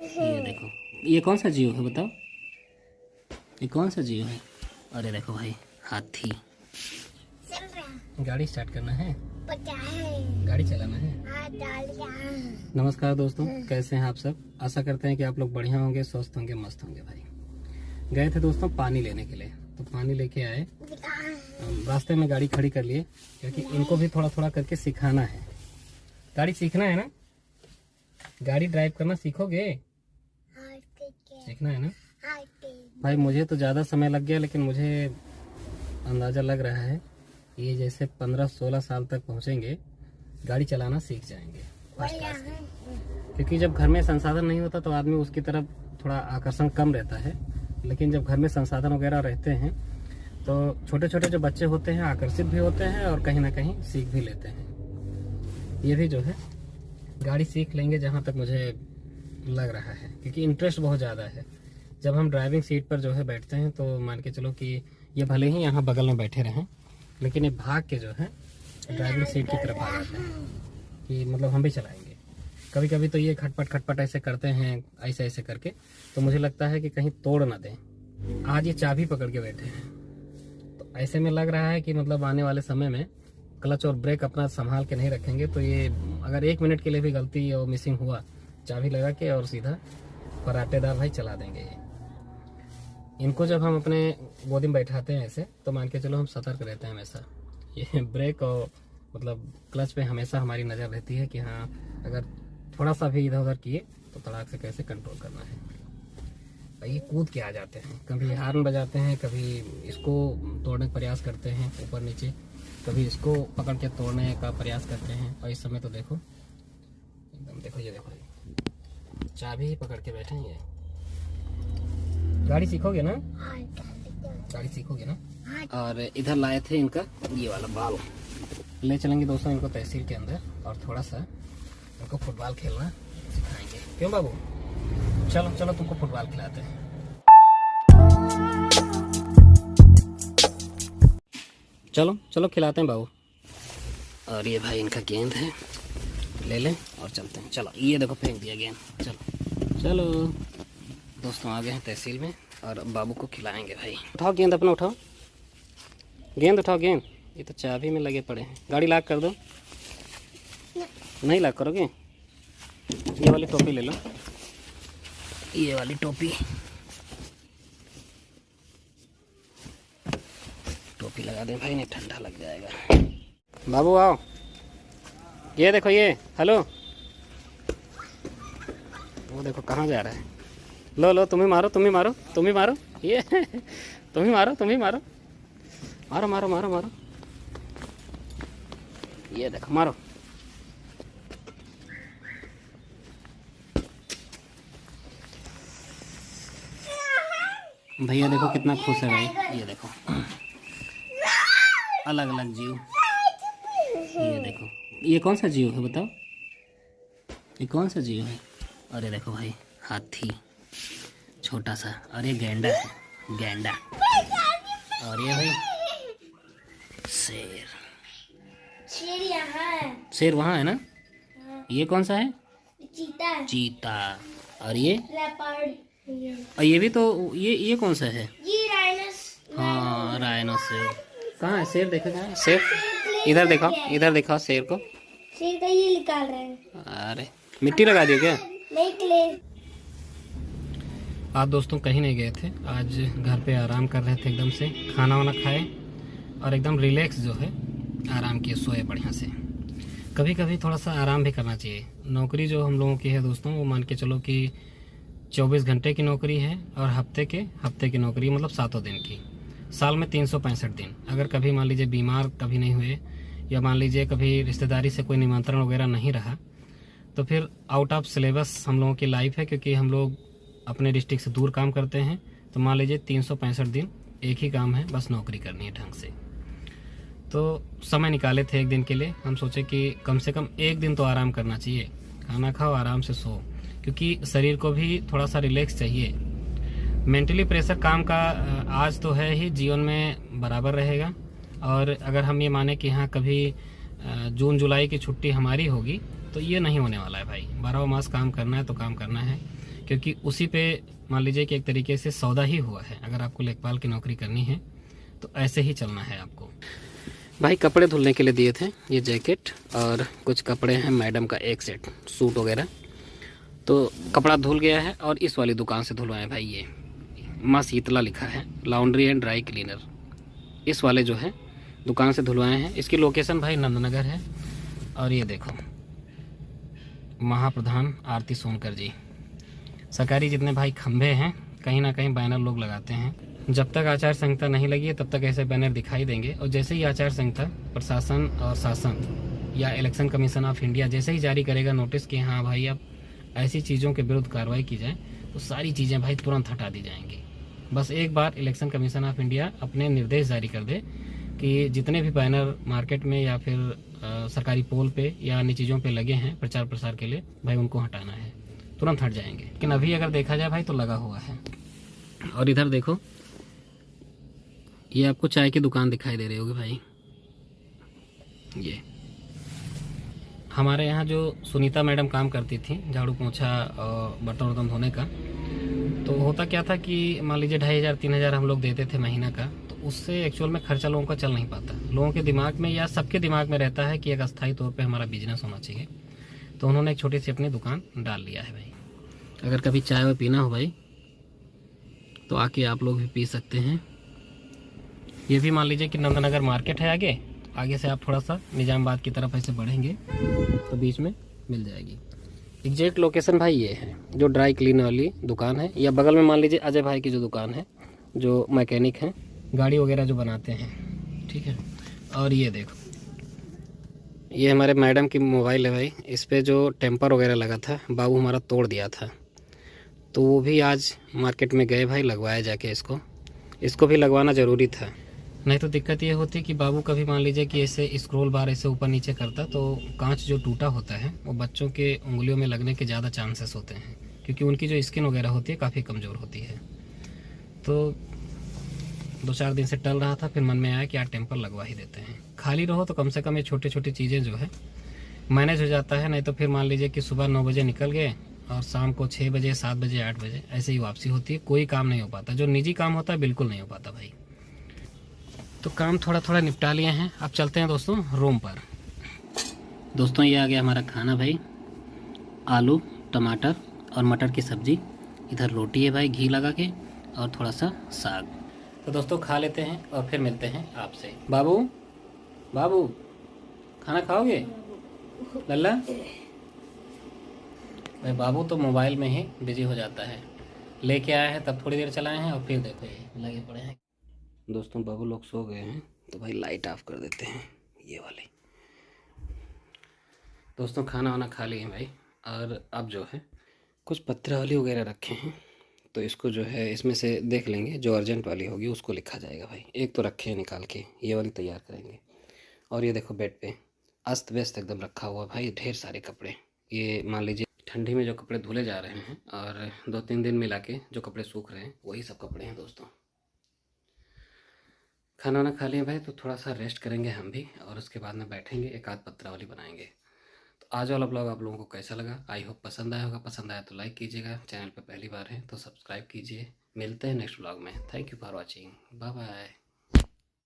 ये देखो, ये कौन सा जीव है बताओ, ये कौन सा जीव है? अरे देखो भाई, हाथी। गाड़ी स्टार्ट करना है, गाड़ी चलाना है। नमस्कार दोस्तों, कैसे हैं आप सब? आशा करते हैं कि आप लोग बढ़िया होंगे, स्वस्थ होंगे, मस्त होंगे। भाई गए थे दोस्तों पानी लेने के लिए, तो पानी लेके आए, रास्ते में गाड़ी खड़ी कर लिए क्योंकि इनको भी थोड़ा थोड़ा करके सिखाना है। गाड़ी सीखना है ना, गाड़ी ड्राइव करना सीखोगे? सीखना है ना भाई। मुझे तो ज़्यादा समय लग गया, लेकिन मुझे अंदाज़ा लग रहा है ये जैसे 15-16 साल तक पहुँचेंगे, गाड़ी चलाना सीख जाएंगे फर्स्ट क्लास में। क्योंकि जब घर में संसाधन नहीं होता तो आदमी उसकी तरफ थोड़ा आकर्षण कम रहता है, लेकिन जब घर में संसाधन वगैरह रहते हैं तो छोटे छोटे जो बच्चे होते हैं आकर्षित भी होते हैं और कहीं ना कहीं सीख भी लेते हैं। ये भी जो है गाड़ी सीख लेंगे जहाँ तक मुझे लग रहा है, क्योंकि इंटरेस्ट बहुत ज़्यादा है। जब हम ड्राइविंग सीट पर जो है बैठते हैं तो मान के चलो कि ये भले ही यहाँ बगल में बैठे रहें, लेकिन ये भाग के जो है ड्राइविंग सीट की तरफ आ जाते हैं कि मतलब हम भी चलाएंगे। कभी कभी तो ये खटपट खटपट ऐसे करते हैं, ऐसे ऐसे करके, तो मुझे लगता है कि कहीं तोड़ ना दें। आज ये चाबी पकड़ के बैठे हैं, तो ऐसे में लग रहा है कि मतलब आने वाले समय में क्लच और ब्रेक अपना संभाल के नहीं रखेंगे तो ये अगर 1 मिनट के लिए भी गलती और मिसिंग हुआ, चाबी लगा के और सीधा फराटेदार भाई चला देंगे। ये इनको जब हम अपने गोदी में बैठाते हैं ऐसे, तो मान के चलो हम सतर्क रहते हैं हमेशा। ये ब्रेक और मतलब क्लच पे हमेशा हमारी नज़र रहती है कि हाँ अगर थोड़ा सा भी इधर उधर किए तो तड़ाक से कैसे कंट्रोल करना है। भाई ये कूद के आ जाते हैं, कभी हार्न बजाते हैं, कभी इसको तोड़ने का प्रयास करते हैं ऊपर नीचे, कभी इसको पकड़ के तोड़ने का प्रयास करते हैं। और इस समय तो देखो एकदम, देखो ये देखो चाबी ही पकड़ के बैठे हैं। गाड़ी सीखोगे ना? गाड़ी सीखोगे ना? और इधर लाए थे इनका ये वाला बॉल, ले चलेंगे दोस्तों इनको तहसील के अंदर और थोड़ा सा इनको फुटबॉल खेलना सिखाएंगे। क्यों बाबू? चलो चलो तुमको फुटबॉल खिलाते हैं। चलो चलो खिलाते हैं बाबू। और ये भाई इनका गेंद है, ले लें और चलते हैं। चलो ये देखो फेंक दिया गेंद। चलो चलो दोस्तों आ गए हैं तहसील में और बाबू को खिलाएंगे। भाई उठाओ गेंद अपना, उठाओ गेंद, उठाओ गेंद। ये तो चाबी में लगे पड़े हैं। गाड़ी लॉक कर दो। नहीं लॉक करोगे? ये वाली टोपी ले लो, ये वाली टोपी लगा दें भाई, नहीं ठंडा लग जाएगा। बाबू आओ, ये देखो ये, हेलो, वो देखो कहाँ जा रहा है। लो लो तुम ही मारो, तुम ही मारो, तुम ही मारो, ये तुम ही मारो, तुम ही मारो, मारो मारो मारो मारो, ये देखो मारो। भैया देखो कितना खुश है भाई। ये देखो अलग अलग जीव, ये देखो ये कौन सा जीव है बताओ, ये कौन सा जीव है? अरे देखो भाई, हाथी छोटा सा, और ये गैंडा है, गैंडा। और ये भाई शेर, शेर यहाँ है, शेर वहाँ है ना। ये कौन सा है? चीता, चीता। और ये लेपर्ड, और ये भी तो, ये कौन सा है? ये राइनस। हाँ राइनो शेर। कहाँ है शेर? देखो कहाँ है शेर? इधर देखो, इधर दिखाओ शेर को। शेर का ये निकाल रहे हैं। अरे मिट्टी लगा दी क्या? नहीं क्ले। आज दोस्तों कहीं नहीं गए थे, आज घर पे आराम कर रहे थे, एकदम से खाना वाना खाए और एकदम रिलैक्स जो है आराम किए, सोए बढ़िया से। कभी कभी थोड़ा सा आराम भी करना चाहिए। नौकरी जो हम लोगों की है दोस्तों, वो मान के चलो कि 24 घंटे की नौकरी है और हफ्ते की नौकरी, मतलब 7 दिन की, साल में 365 दिन। अगर कभी मान लीजिए बीमार कभी नहीं हुए, या मान लीजिए कभी रिश्तेदारी से कोई निमंत्रण वगैरह नहीं रहा, तो फिर आउट ऑफ सिलेबस हम लोगों की लाइफ है, क्योंकि हम लोग अपने डिस्ट्रिक्ट से दूर काम करते हैं। तो मान लीजिए 365 दिन एक ही काम है, बस नौकरी करनी है ढंग से। तो समय निकाले थे एक दिन के लिए, हम सोचे कि कम से कम एक दिन तो आराम करना चाहिए, खाना खाओ आराम से सो, क्योंकि शरीर को भी थोड़ा सा रिलैक्स चाहिए। मेंटली प्रेशर काम का आज तो है ही, जीवन में बराबर रहेगा। और अगर हम ये माने कि हाँ कभी जून जुलाई की छुट्टी हमारी होगी, तो ये नहीं होने वाला है भाई। 12 मास काम करना है तो काम करना है, क्योंकि उसी पे मान लीजिए कि एक तरीके से सौदा ही हुआ है। अगर आपको लेखपाल की नौकरी करनी है तो ऐसे ही चलना है आपको। भाई कपड़े धुलने के लिए दिए थे, ये जैकेट और कुछ कपड़े हैं मैडम का एक सेट सूट वगैरह। तो कपड़ा धुल गया है और इस वाली दुकान से धुलवाए भाई। ये माँ शीतला लिखा है, लॉन्ड्री एंड ड्राई क्लीनर। इस वाले जो है दुकान से धुलवाए हैं। इसकी लोकेशन भाई नंदनगर है। और ये देखो महाप्रधान आरती सोनकर जी। सरकारी जितने भाई खंभे हैं कहीं ना कहीं बैनर लोग लगाते हैं। जब तक आचार संहिता नहीं लगी है तब तक ऐसे बैनर दिखाई देंगे, और जैसे ही आचार संहिता प्रशासन और शासन या इलेक्शन कमीशन ऑफ इंडिया जैसे ही जारी करेगा नोटिस कि हाँ भाई अब ऐसी चीज़ों के विरुद्ध कार्रवाई की जाए, तो सारी चीज़ें भाई तुरंत हटा दी जाएंगी। बस एक बार इलेक्शन कमीशन ऑफ इंडिया अपने निर्देश जारी कर दे कि जितने भी बैनर मार्केट में या फिर सरकारी पोल पे या अन्य चीज़ों पे लगे हैं प्रचार प्रसार के लिए, भाई उनको हटाना है, तुरंत हट जाएंगे। लेकिन अभी अगर देखा जाए भाई तो लगा हुआ है। और इधर देखो ये आपको चाय की दुकान दिखाई दे रही होगी भाई। ये हमारे यहाँ जो सुनीता मैडम काम करती थी झाड़ू पोछा और बर्तन वर्तन धोने का, तो होता क्या था कि मान लीजिए 2500-3000 हम लोग देते थे महीना का, तो उससे एक्चुअल में खर्चा लोगों का चल नहीं पाता। लोगों के दिमाग में या सबके दिमाग में रहता है कि एक अस्थायी तौर पे हमारा बिजनेस होना चाहिए। तो उन्होंने एक छोटी सी अपनी दुकान डाल लिया है भाई। अगर कभी चाय वाय पीना हो भाई तो आके आप लोग भी पी सकते हैं। ये भी मान लीजिए कि नंदनगर मार्केट है आगे, आगे से आप थोड़ा सा निजामाबाद की तरफ ऐसे बढ़ेंगे तो बीच में मिल जाएगी। एग्जैक्ट लोकेशन भाई ये है जो ड्राई क्लीन वाली दुकान है, या बगल में मान लीजिए अजय भाई की जो दुकान है, जो मैकेनिक हैं, गाड़ी वगैरह जो बनाते हैं, ठीक है। और ये देखो ये हमारे मैडम की मोबाइल है भाई। इस पर जो टेम्पर वगैरह लगा था बाबू हमारा तोड़ दिया था, तो वो भी आज मार्केट में गए भाई लगवाया जाके। इसको भी लगवाना ज़रूरी था, नहीं तो दिक्कत ये होती कि बाबू कभी मान लीजिए कि ऐसे स्क्रॉल बार ऐसे ऊपर नीचे करता तो कांच जो टूटा होता है वो बच्चों के उंगलियों में लगने के ज़्यादा चांसेस होते हैं, क्योंकि उनकी जो स्किन वगैरह होती है काफ़ी कमज़ोर होती है। तो 2-4 दिन से टल रहा था, फिर मन में आया कि यार टेम्पर लगवा ही देते हैं। खाली रहो तो कम से कम ये छोटी छोटी चीज़ें जो है मैनेज हो जाता है। नहीं तो फिर मान लीजिए कि सुबह 9 बजे निकल गए और शाम को 6 बजे 7 बजे 8 बजे ऐसे ही वापसी होती है, कोई काम नहीं हो पाता। जो निजी काम होता है बिल्कुल नहीं हो पाता भाई। तो काम थोड़ा थोड़ा निपटा लिए हैं, अब चलते हैं दोस्तों रूम पर। दोस्तों ये आ गया हमारा खाना भाई, आलू टमाटर और मटर की सब्ज़ी। इधर रोटी है भाई घी लगा के, और थोड़ा सा साग। तो दोस्तों खा लेते हैं और फिर मिलते हैं आपसे। बाबू बाबू खाना खाओगे लल्ला? भाई बाबू तो मोबाइल में ही बिजी हो जाता है। लेके आया है तब थोड़ी देर चलाए हैं और फिर देखो ये लगे पड़े हैं। दोस्तों बाबू लोग सो गए हैं तो भाई लाइट ऑफ कर देते हैं ये वाले। दोस्तों खाना वाना खा लिए भाई, और अब जो है कुछ पत्रावली वगैरह रखे हैं, तो इसको जो है इसमें से देख लेंगे, जो अर्जेंट वाली होगी उसको लिखा जाएगा भाई। एक तो रखे हैं निकाल के, ये वाली तैयार करेंगे। और ये देखो बेड पे अस्त व्यस्त एकदम रखा हुआ भाई, ढेर सारे कपड़े। ये मान लीजिए ठंडी में जो कपड़े धुले जा रहे हैं और 2-3 दिन मिला के जो कपड़े सूख रहे हैं वही सब कपड़े हैं दोस्तों। खाना वाना खा लिया भाई तो थोड़ा सा रेस्ट करेंगे हम भी, और उसके बाद में बैठेंगे एक आध पत्रावली बनाएंगे। तो आज वाला ब्लॉग आप लोगों को कैसा लगा? आई होप पसंद आया होगा। पसंद आया तो लाइक कीजिएगा, चैनल पर पहली बार है तो सब्सक्राइब कीजिए। मिलते हैं नेक्स्ट ब्लॉग में। Thank you for watching, bye bye.